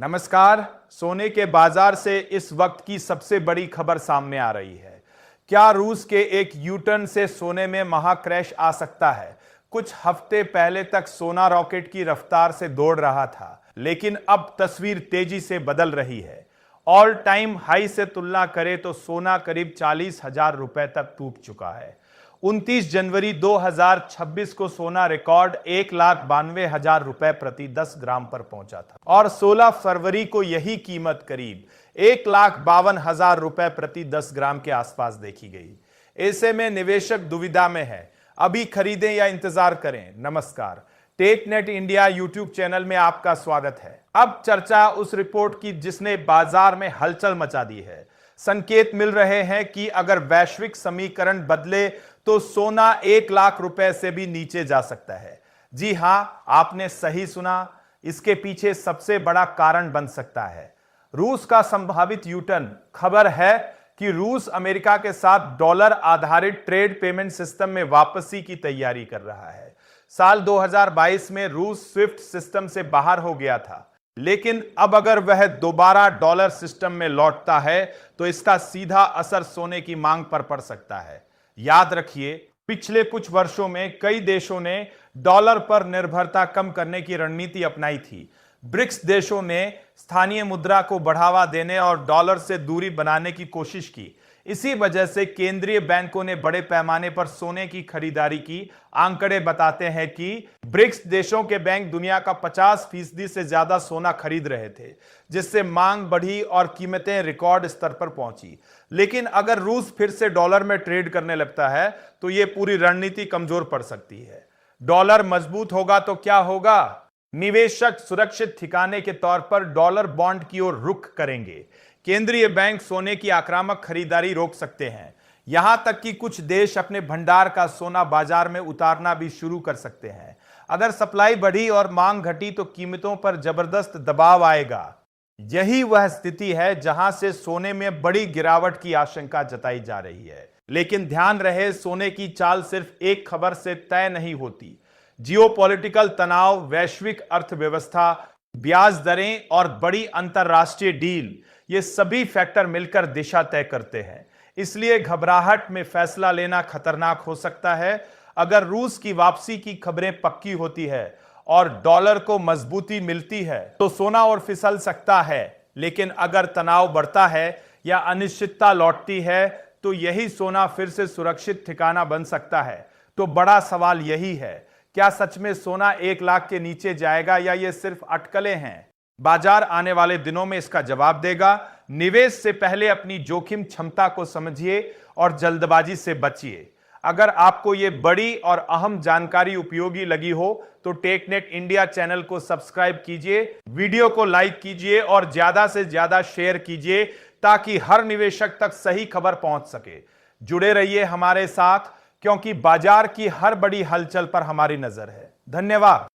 नमस्कार। सोने के बाजार से इस वक्त की सबसे बड़ी खबर सामने आ रही है। क्या रूस के एक यूटर्न से सोने में महाक्रैश आ सकता है? कुछ हफ्ते पहले तक सोना रॉकेट की रफ्तार से दौड़ रहा था, लेकिन अब तस्वीर तेजी से बदल रही है। ऑल टाइम हाई से तुलना करें तो सोना करीब 40,000 रुपए तक टूट चुका है। 29 जनवरी 2026 को सोना रिकॉर्ड 1,92,000 रुपए प्रति 10 ग्राम पर पहुंचा था और 16 फरवरी को यही कीमत करीब 1,52,000 रुपए प्रति 10 ग्राम के आसपास देखी गई। ऐसे में निवेशक दुविधा में है, अभी खरीदें या इंतजार करें। नमस्कार, टेकनेट इंडिया यूट्यूब चैनल में आपका स्वागत है। अब चर्चा उस रिपोर्ट की जिसने बाजार में हलचल मचा दी है। संकेत मिल रहे हैं कि अगर वैश्विक समीकरण बदले तो सोना 1,00,000 रुपए से भी नीचे जा सकता है। जी हां, आपने सही सुना। इसके पीछे सबसे बड़ा कारण बन सकता है रूस का संभावित यूटर्न। खबर है कि रूस अमेरिका के साथ डॉलर आधारित ट्रेड पेमेंट सिस्टम में वापसी की तैयारी कर रहा है। साल 2022 में रूस स्विफ्ट सिस्टम से बाहर हो गया था, लेकिन अब अगर वह दोबारा डॉलर सिस्टम में लौटता है तो इसका सीधा असर सोने की मांग पर पड़ सकता है। याद रखिए, पिछले कुछ वर्षों में कई देशों ने डॉलर पर निर्भरता कम करने की रणनीति अपनाई थी। ब्रिक्स देशों ने स्थानीय मुद्रा को बढ़ावा देने और डॉलर से दूरी बनाने की कोशिश की। इसी वजह से केंद्रीय बैंकों ने बड़े पैमाने पर सोने की खरीदारी की। आंकड़े बताते हैं कि ब्रिक्स देशों के बैंक दुनिया का 50% से ज्यादा सोना खरीद रहे थे, जिससे मांग बढ़ी और कीमतें रिकॉर्ड स्तर पर पहुंची। लेकिन अगर रूस फिर से डॉलर में ट्रेड करने लगता है तो यह पूरी रणनीति कमजोर पड़ सकती है। डॉलर मजबूत होगा तो क्या होगा? निवेशक सुरक्षित ठिकाने के तौर पर डॉलर बॉन्ड की ओर रुख करेंगे। केंद्रीय बैंक सोने की आक्रामक खरीदारी रोक सकते हैं। यहां तक कि कुछ देश अपने भंडार का सोना बाजार में उतारना भी शुरू कर सकते हैं। अगर सप्लाई बढ़ी और मांग घटी तो कीमतों पर जबरदस्त दबाव आएगा। यही वह स्थिति है जहां से सोने में बड़ी गिरावट की आशंका जताई जा रही है। लेकिन ध्यान रहे, सोने की चाल सिर्फ एक खबर से तय नहीं होती। जियोपॉलिटिकल तनाव, वैश्विक अर्थव्यवस्था, ब्याज दरें और बड़ी अंतरराष्ट्रीय डील, ये सभी फैक्टर मिलकर दिशा तय करते हैं। इसलिए घबराहट में फैसला लेना खतरनाक हो सकता है। अगर रूस की वापसी की खबरें पक्की होती है और डॉलर को मजबूती मिलती है तो सोना और फिसल सकता है। लेकिन अगर तनाव बढ़ता है या अनिश्चितता लौटती है तो यही सोना फिर से सुरक्षित ठिकाना बन सकता है। तो बड़ा सवाल यही है, क्या सच में सोना 1,00,000 के नीचे जाएगा या ये सिर्फ अटकलें हैं? बाजार आने वाले दिनों में इसका जवाब देगा। निवेश से पहले अपनी जोखिम क्षमता को समझिए और जल्दबाजी से बचिए। अगर आपको ये बड़ी और अहम जानकारी उपयोगी लगी हो तो टेकनेट इंडिया चैनल को सब्सक्राइब कीजिए, वीडियो को लाइक कीजिए और ज्यादा से ज्यादा शेयर कीजिए ताकि हर निवेशक तक सही खबर पहुंच सके। जुड़े रहिए हमारे साथ, क्योंकि बाजार की हर बड़ी हलचल पर हमारी नजर है। धन्यवाद।